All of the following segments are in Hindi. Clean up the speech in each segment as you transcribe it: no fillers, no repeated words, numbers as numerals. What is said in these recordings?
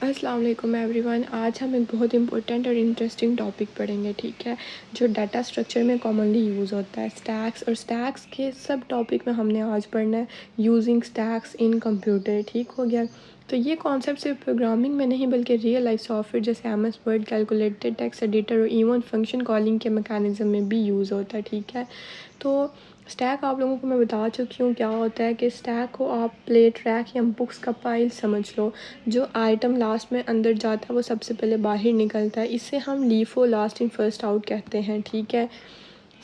अस्सलाम वालेकुम एवरीवन। आज हम एक बहुत इंपॉर्टेंट और इंटरेस्टिंग टॉपिक पढ़ेंगे, ठीक है, जो डाटा स्ट्रक्चर में कॉमनली यूज़ होता है, स्टैक्स। और स्टैक्स के सब टॉपिक में हमने आज पढ़ना है यूजिंग स्टैक्स इन कंप्यूटर। ठीक हो गया। तो ये कॉन्सेप्ट सिर्फ प्रोग्रामिंग में नहीं बल्कि रियल लाइफ सॉफ्टवेयर जैसे MS word, calculator, text editor और इवन फंक्शन कॉलिंग के मैकेनिज्म में भी यूज़ होता है। ठीक है, तो स्टैक आप लोगों को मैं बता चुकी हूँ क्या होता है कि स्टैक को आप प्ले ट्रैक या बुक्स का फाइल समझ लो। जो आइटम लास्ट में अंदर जाता है वो सबसे पहले बाहर निकलता है। इससे हम LIFO last in first out कहते हैं। ठीक है,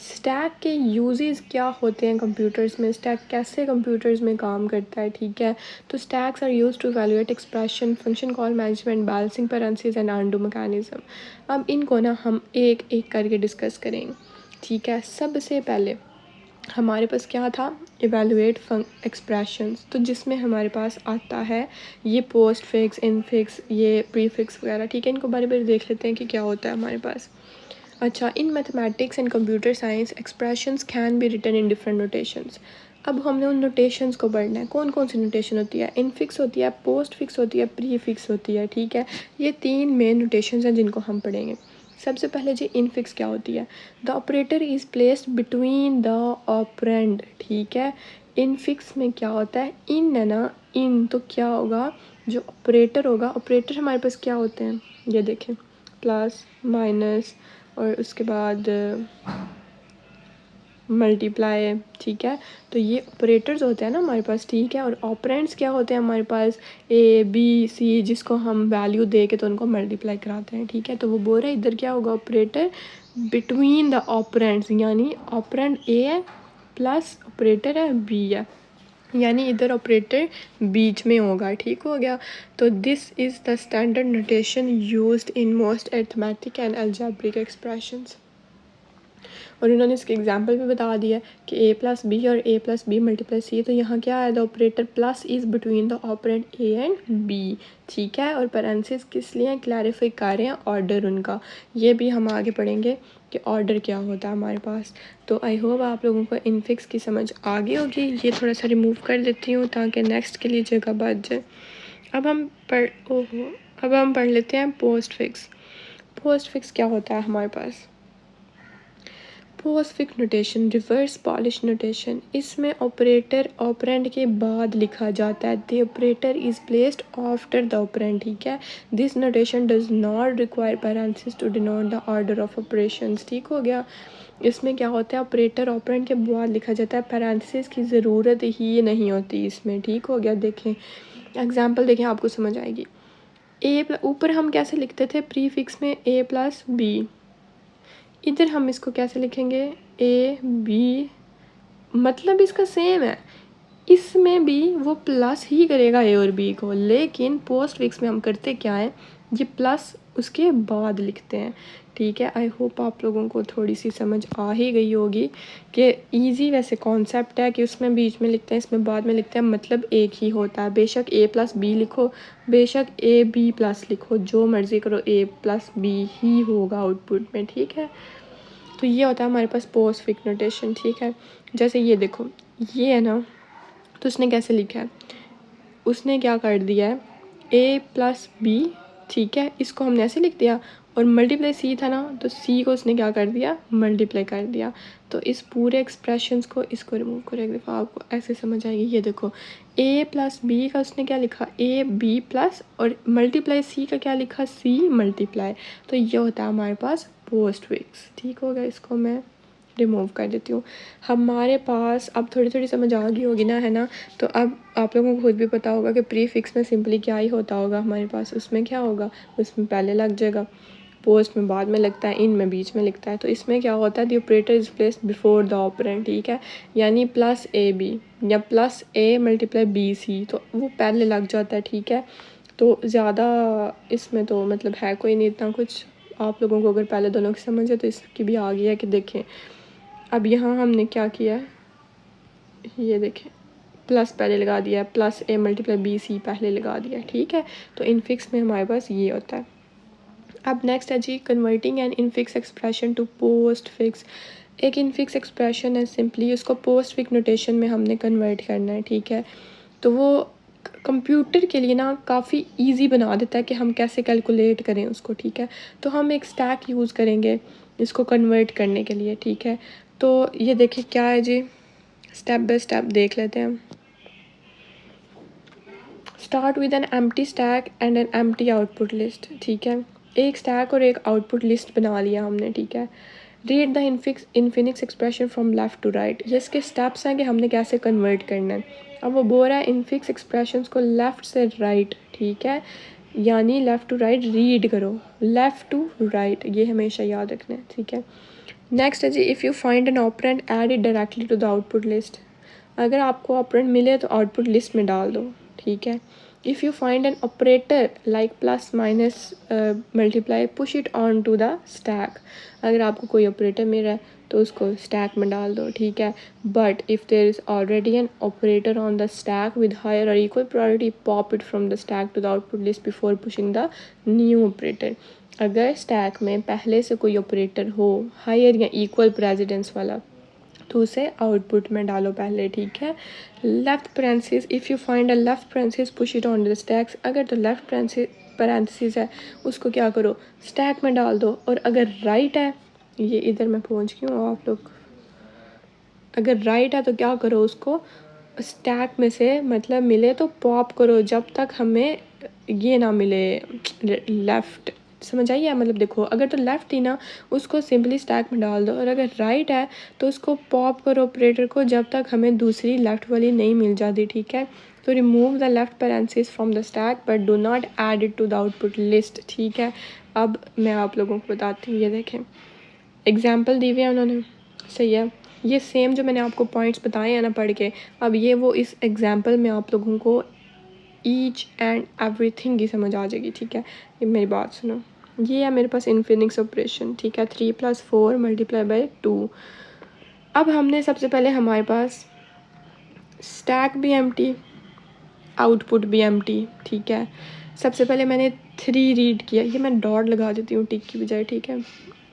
स्टैक के यूजेस क्या होते हैं कंप्यूटर्स में, स्टैक कैसे कंप्यूटर्स में काम करता है। ठीक है, तो stacks are use to evaluate expression, function call management, balancing parenthesis and undo mechanism. अब इनको ना हम एक एक करके डिस्कस करेंगे। ठीक है, सबसे पहले हमारे पास क्या था, इवैल्यूएट एक्सप्रेशंस, तो जिसमें हमारे पास आता है ये पोस्ट फिक्स, इनफिक्स, ये प्रीफिक्स वगैरह। ठीक है, इनको बारे बारे देख लेते हैं कि क्या होता है हमारे पास। अच्छा, in mathematics and computer science expressions can be written in different notations. अब हमने उन नोटेशंस को पढ़ना है। कौन कौन सी नोटेशन होती है, इनफिक्स होती है, पोस्ट फिक्स होती है, प्रीफिक्स होती है। ठीक है, ये तीन मेन नोटेशंस हैं जिनको हम पढ़ेंगे। सबसे पहले जी इनफिक्स क्या होती है, the operator is placed between the operand. ठीक है, इनफिक्स में क्या होता है, इन है ना, इन, तो क्या होगा, जो ऑपरेटर होगा, ऑपरेटर हमारे पास क्या होते हैं, ये देखें, प्लस, माइनस, और उसके बाद मल्टीप्लाई। ठीक है, तो ये ऑपरेटर्स होते हैं ना हमारे पास। ठीक है, और ऑपरेंड्स क्या होते हैं हमारे पास, A B C, जिसको हम वैल्यू दे के तो उनको मल्टीप्लाई कराते हैं। ठीक है, तो वो बोल रहे हैं इधर क्या होगा, ऑपरेटर बिटवीन द ऑपरेंड्स, यानी ऑपरेंड A है प्लस ऑपरेटर है B है, यानी इधर ऑपरेटर बीच में होगा। ठीक हो गया, तो this is the standard notation used in most arithmetic and algebraic expressions. और इन्होंने इसके एग्जाम्पल भी बता दिया कि A+B और A+B×C, तो यहाँ क्या है, the operator plus is between the operand A and B। ठीक है, और पैरेंथेसिस किस लिए क्लैरिफाई कर रहे हैं, ऑर्डर उनका, ये भी हम आगे पढ़ेंगे कि ऑर्डर क्या होता है हमारे पास। तो आई होप आप लोगों को इनफिक्स की समझ आ गई होगी। ये थोड़ा सा रिमूव कर देती हूँ ताकि नेक्स्ट के लिए जगह बच जाए। अब हम पढ़ लेते हैं पोस्ट फिक्स। पोस्ट फिक्स क्या होता है हमारे पास, postfix notation, reverse polish notation. इसमें ऑपरेटर ऑपरेंड के बाद लिखा जाता है, the operator is placed after the operand. ठीक है, this notation does not require parenthesis to denote the order of operations. ठीक हो गया, इसमें क्या होता है, ऑपरेटर ऑपरेंड के बाद लिखा जाता है, पैरेंथेसिस की ज़रूरत ही नहीं होती इसमें। ठीक हो गया, देखें एग्जाम्पल देखें, आपको समझ आएगी। ऊपर हम कैसे लिखते थे प्रीफिक्स में, A+B, इधर हम इसको कैसे लिखेंगे, A B, मतलब इसका सेम है, इसमें भी वो प्लस ही करेगा A और B को, लेकिन पोस्ट फिक्स में हम करते क्या है, ये प्लस उसके बाद लिखते हैं। ठीक है, आई होप आप लोगों को थोड़ी सी समझ आ ही गई होगी कि इजी वैसे कॉन्सेप्ट है कि उसमें बीच में लिखते हैं, इसमें बाद में लिखते हैं, मतलब एक ही होता है। बेशक A+B लिखो, बेशक AB+ लिखो, जो मर्ज़ी करो, A+B ही होगा आउटपुट में। ठीक है, तो ये होता है हमारे पास पोस्ट फिक्स नोटेशन। ठीक है, जैसे ये देखो, ये है ना, तो उसने कैसे लिखा है, उसने क्या कर दिया है, A+B। ठीक है, इसको हमने ऐसे लिख दिया, और मल्टीप्लाई C था ना, तो C को उसने क्या कर दिया, मल्टीप्लाई कर दिया। तो इस पूरे एक्सप्रेशंस को, इसको रिमूव करो एक दफ़ा, आपको ऐसे समझ आएगी। ये देखो, A+B का उसने क्या लिखा, AB+, और मल्टीप्लाई C का क्या लिखा, C×। तो ये होता है हमारे पास पोस्ट फिक्स। ठीक हो गया, इसको मैं रिमूव कर देती हूँ। हमारे पास अब थोड़ी थोड़ी समझ आ गई होगी ना, है ना। तो अब आप लोगों को खुद भी पता होगा कि प्रीफिक्स में सिंपली क्या ही होता होगा हमारे पास, उसमें क्या होगा, उसमें पहले लग जाएगा, पोस्ट में बाद में लगता है, इन में बीच में लिखता है। तो इसमें क्या होता है, the operator is placed before the operand. ठीक है, यानी +AB या +A×BC, तो वो पहले लग जाता है। ठीक है, तो ज़्यादा इसमें तो मतलब है कोई नहीं इतना कुछ। आप लोगों को अगर पहले दोनों की समझ है तो इसकी भी आ गई है कि देखें, अब यहाँ हमने क्या किया है, ये देखें, प्लस पहले लगा दिया है, +A×BC पहले लगा दिया। ठीक है, तो इनफिक्स में हमारे पास ये होता है। अब नेक्स्ट है जी, converting an infix expression to postfix. एक इनफिक्स एक्सप्रेशन है, सिंपली उसको पोस्ट फिक्स नोटेशन में हमने कन्वर्ट करना है। ठीक है, तो वो कंप्यूटर के लिए ना काफ़ी इजी बना देता है कि हम कैसे कैलकुलेट करें उसको, ठीक है। तो हम एक स्टैक यूज़ करेंगे इसको कन्वर्ट करने के लिए, ठीक है। तो ये देखिए क्या है जी, स्टेप बाय स्टेप देख लेते हैं। Start with an empty stack and an empty output list, ठीक है। एक स्टैक और एक आउटपुट लिस्ट बना लिया हमने, ठीक है। Read the infix expression from left to right, ये इसके स्टेप्स हैं कि हमने कैसे कन्वर्ट करना है। अब वो बोल रहा है इनफिक्स एक्सप्रेशंस को लेफ़्ट से राइट, ठीक है, यानी लेफ़्ट टू राइट रीड करो, लेफ़्ट टू राइट, ये हमेशा याद रखना है, ठीक है। नेक्स्ट है जी, if you find an operand add it directly to the output list, अगर आपको ऑपरेंड मिले तो आउटपुट लिस्ट में डाल दो, ठीक है। If you find an operator like plus minus multiply push it on to the stack, अगर आपको कोई ऑपरेटर मिल रहा है तो उसको स्टैक में डाल दो, ठीक है। But if there is already an operator on the stack with higher और equal priority pop it from the stack to the output list before pushing the new operator, अगर स्टैक में पहले से कोई ऑपरेटर हो हायर या इक्वल प्रेसिडेंस वाला तो उसे आउटपुट में डालो पहले, ठीक है। Left parenthesis, if you find a left parenthesis push it on the stacks, अगर तो लेफ्ट पैरेंथेसिस है उसको क्या करो स्टैक में डाल दो, और अगर राइट है, ये इधर मैं पहुंच गई हूँ आप लोग, अगर राइट है तो क्या करो उसको स्टैक में से मतलब मिले तो पॉप करो जब तक हमें ये ना मिले लेफ़्ट, समझ आइए। मतलब देखो अगर तो लेफ़्ट थी ना उसको सिंपली स्टैक में डाल दो, और अगर राइट है तो उसको पॉप करो ऑपरेटर को जब तक हमें दूसरी लेफ़्ट वाली नहीं मिल जाती, ठीक है। तो remove the left parenthesis from the stack but do not add it to the output list, ठीक है। अब मैं आप लोगों को बताती हूँ, ये देखें एग्जाम्पल दी हुए हैं उन्होंने, सही है। ये सेम जो मैंने आपको पॉइंट्स बताए हैं ना पढ़ के, अब ये वो इस एग्जाम्पल में आप लोगों को ईच एंड एवरीथिंग की समझ आ जाएगी, ठीक है। ये मेरी बात सुनो, ये है मेरे पास इनफिनिक्स ऑपरेशन, ठीक है, 3 + 4 मल्टीप्लाई बाई 2। अब हमने सबसे पहले हमारे पास स्टैक भी एम्प्टी आउटपुट भी एम्प्टी, ठीक है। सबसे पहले मैंने 3 रीड किया, ये मैं डॉट लगा देती हूँ टिक की बजाय, ठीक है।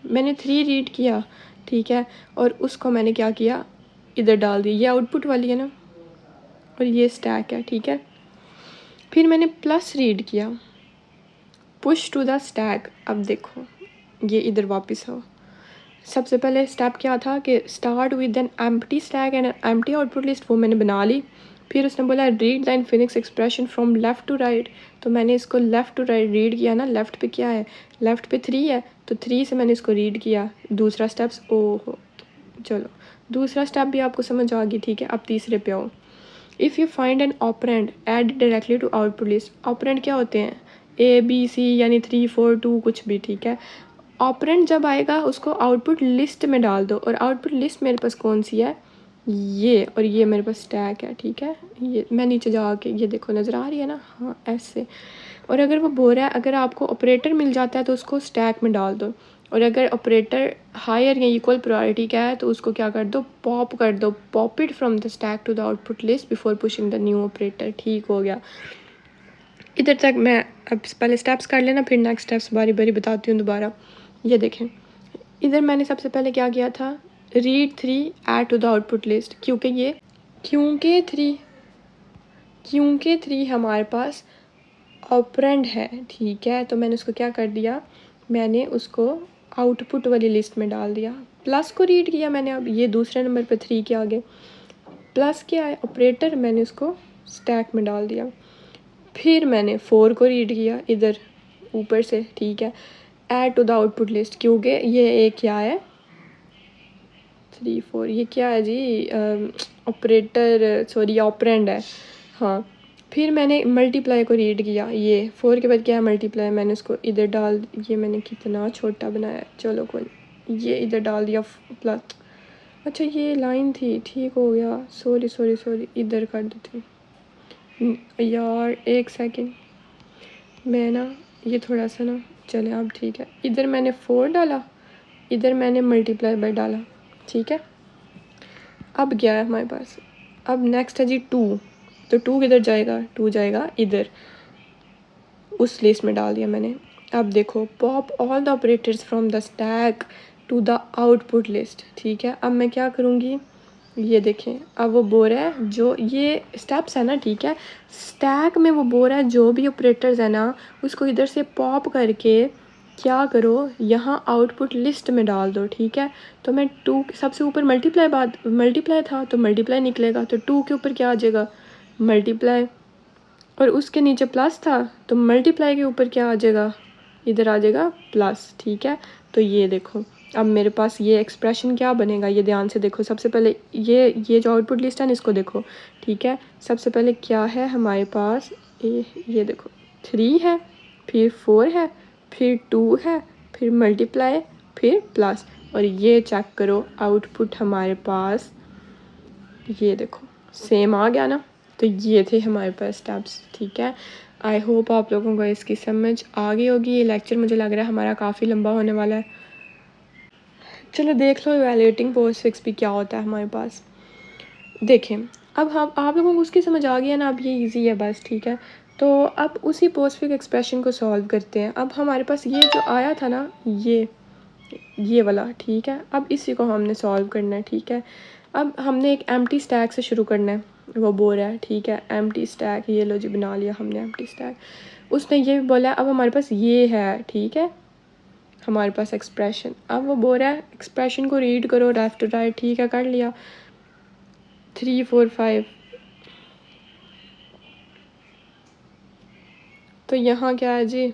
मैंने 3 रीड किया, ठीक है, और उसको मैंने क्या किया इधर डाल दिया, ये आउटपुट वाली है ना और ये स्टैक है, ठीक है। फिर मैंने प्लस रीड किया पुश टू द स्टैक, अब देखो ये इधर वापस आओ। सबसे पहले स्टेप क्या था कि start with an empty stack and empty output list, वो मैंने बना ली। फिर उसने बोला read the infix expression from left to right, तो मैंने इसको लेफ़्ट टू राइट रीड किया ना, लेफ़्ट पे क्या है, लेफ़्ट पे 3 है तो 3 से मैंने इसको रीड किया। दूसरा स्टेप्स ओहो चलो दूसरा स्टेप भी आपको समझ आ गई, ठीक है। अब तीसरे पे आओ। If you find an operand add directly to output list, operand क्या होते हैं ABC यानी 3 4 2 कुछ भी, ठीक है। ऑपरेंड जब आएगा उसको आउटपुट लिस्ट में डाल दो, और आउटपुट लिस्ट मेरे पास कौन सी है ये, और ये मेरे पास स्टैक है, ठीक है। ये मैं नीचे जाके ये देखो नज़र आ रही है ना, हाँ ऐसे। और अगर वो बोल रहा है अगर आपको ऑपरेटर मिल जाता है तो उसको स्टैक में डाल दो, और अगर ऑपरेटर हायर या इक्वल प्रायोरिटी का है तो उसको क्या कर दो पॉप कर दो, pop it from the stack to the output list before pushing the new operator, ठीक हो गया। इधर तक मैं अब पहले स्टेप्स कर लेना फिर नेक्स्ट स्टेप्स बारी बारी बताती हूँ दोबारा। ये देखें इधर मैंने सबसे पहले क्या किया था read 3 add to the output list, क्योंकि 3 हमारे पास ऑपरेंड है, ठीक है। तो मैंने उसको क्या कर दिया, मैंने उसको आउटपुट वाली लिस्ट में डाल दिया। प्लस को रीड किया मैंने, अब ये दूसरे नंबर पे 3 के आगे प्लस क्या है ऑपरेटर, मैंने उसको स्टैक में डाल दिया। फिर मैंने 4 को रीड किया इधर ऊपर से, ठीक है, add to the output list, क्योंकि ये एक क्या है 3 4 ये क्या है जी ऑपरेटर सॉरी ऑपरेंड है, हाँ। फिर मैंने मल्टीप्लाई को रीड किया, ये 4 के बाद क्या है मल्टीप्लाई, मैंने उसको इधर डाल, ये मैंने कितना छोटा बनाया, चलो कोई ये इधर डाल दिया प्लस, अच्छा ये लाइन थी, ठीक हो गया, सॉरी इधर कर देती हूँ यार, एक सेकंड, मैं ना ये थोड़ा सा ना चले अब ठीक है। इधर मैंने 4 डाला, इधर मैंने मल्टीप्लाई बाय डाला, ठीक है। अब क्या है हमारे पास, अब नेक्स्ट है जी 2, तो 2 किधर जाएगा, 2 जाएगा इधर उस लिस्ट में डाल दिया मैंने। अब देखो pop all the operators from the stack to the output list, ठीक है। अब मैं क्या करूँगी ये देखें अब वो बोल रहा है जो ये स्टेप्स है ना, ठीक है, स्टैक में वो बोल रहा है जो भी ऑपरेटर्स है ना उसको इधर से पॉप करके क्या करो, यहाँ आउटपुट लिस्ट में डाल दो, ठीक है। तो मैं 2 सबसे ऊपर मल्टीप्लाई था तो मल्टीप्लाई निकलेगा, तो 2 के ऊपर क्या आ जाएगा, मल्टीप्लाई, और उसके नीचे प्लस था तो मल्टीप्लाई के ऊपर क्या आ जाएगा, इधर आ जाएगा प्लस, ठीक है। तो ये देखो अब मेरे पास ये एक्सप्रेशन क्या बनेगा, ये ध्यान से देखो। सबसे पहले ये जो आउटपुट लिस्ट है ना इसको देखो, ठीक है। सबसे पहले क्या है हमारे पास, ये देखो 3 है, फिर 4 है, फिर 2 है, फिर मल्टीप्लाई, फिर प्लस, और ये चेक करो आउटपुट हमारे पास ये देखो सेम आ गया ना। तो ये थे हमारे पास स्टेप्स, ठीक है। आई होप आप लोगों को इसकी समझ आ गई होगी। ये लेक्चर मुझे लग रहा है हमारा काफ़ी लंबा होने वाला है। चलो देख लो इवैल्यूएटिंग पोस्टफिक्स भी क्या होता है हमारे पास। देखें अब हम आप लोगों को उसकी समझ आ गई है ना, अब ये इजी है बस, ठीक है। तो अब उसी पोस्टफिक्स एक्सप्रेशन को सॉल्व करते हैं। अब हमारे पास ये जो आया था ना ये वाला, ठीक है। अब इसी को हमने सॉल्व करना है, ठीक है। अब हमने एक एम्प्टी स्टैक से शुरू करना है, वो बोल रहा है, ठीक है, एम्प्टी स्टैक, ये लो जी बना लिया हमने एम्प्टी स्टैक। उसने ये भी बोला अब हमारे पास ये है, ठीक है, हमारे पास एक्सप्रेशन। अब वो बोल रहा है एक्सप्रेशन को रीड करो लेफ्ट टू राइट, ठीक है, कर लिया 3 4 5। तो यहाँ क्या है जी,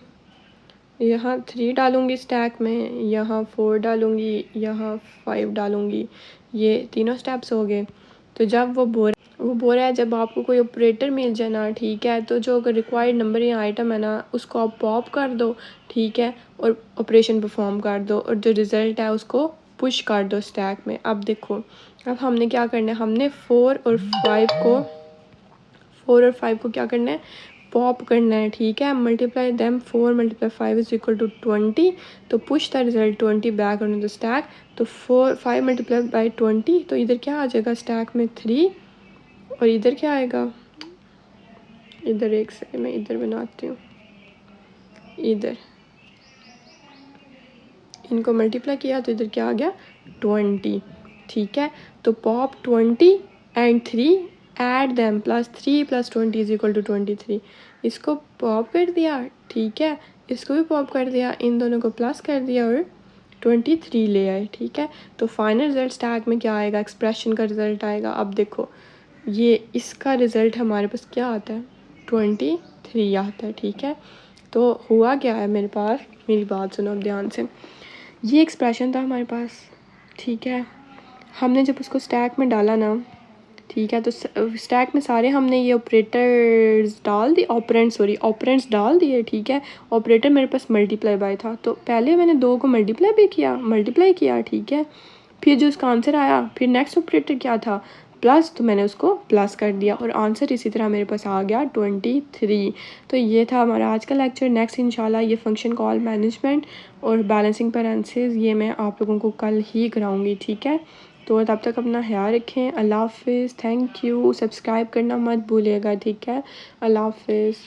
यहाँ 3 डालूँगी स्टैक में, यहाँ 4 डालूँगी, यहाँ 5 डालूँगी, ये तीनों स्टेप्स हो गए। तो जब वो बोल रहा है जब आपको कोई ऑपरेटर मिल जाए ना, ठीक है, तो जो अगर रिक्वायर्ड नंबर या आइटम है ना उसको आप पॉप कर दो, ठीक है, और ऑपरेशन परफॉर्म कर दो, और जो रिज़ल्ट है उसको पुश कर दो स्टैक में। अब देखो अब हमने क्या करना है, हमने 4 और 5 को क्या करना है, पॉप करना है, ठीक है। Multiply them 4 × 5 is equal to 20। तो push the result 20 back on the stack. तो 5 मल्टीप्लाई बाई 20, तो इधर क्या आ जाएगा स्टैक में 3, और इधर क्या आएगा, इधर एक सेकंड मैं इधर बनाती हूँ, इधर इनको मल्टीप्लाई किया तो इधर क्या आ गया 20, ठीक है। तो pop 20 and 3 add them +3 + 20 is equal to 23। इसको पॉप कर दिया, ठीक है, इसको भी पॉप कर दिया, इन दोनों को प्लस कर दिया और 23 ले आए, ठीक है। तो फाइनल रिजल्ट स्टैक में क्या आएगा, एक्सप्रेशन का रिजल्ट आएगा। अब देखो ये इसका रिज़ल्ट हमारे पास क्या आता है, 23 आता है, ठीक है। तो हुआ क्या है मेरे पास, मेरी बात सुनो अब ध्यान से। ये एक्सप्रेशन था हमारे पास, ठीक है। हमने जब उसको स्टैक में डाला ना, ठीक है, तो स्टैक में सारे हमने ये ऑपरेटर्स डाल दिए, ऑपरेंड्स डाल दिए, ठीक है। ऑपरेटर मेरे पास मल्टीप्लाई बाय था, तो पहले मैंने 2 को मल्टीप्लाई किया, ठीक है। फिर जो उसका आंसर आया, फिर नेक्स्ट ऑपरेटर क्या था, प्लस, तो मैंने उसको प्लस कर दिया और आंसर इसी तरह मेरे पास आ गया 23। तो ये था हमारा आज का लेक्चर। नेक्स्ट इंशाल्लाह ये फंक्शन कॉल मैनेजमेंट और बैलेंसिंग पैरेंथेसिस ये मैं आप लोगों को कल ही कराऊंगी, ठीक है। तो तब तक अपना ख्याल रखें। अल्लाह हाफिज़, थैंक यू, सब्सक्राइब करना मत भूलिएगा, ठीक है। अल्लाह हाफिज़।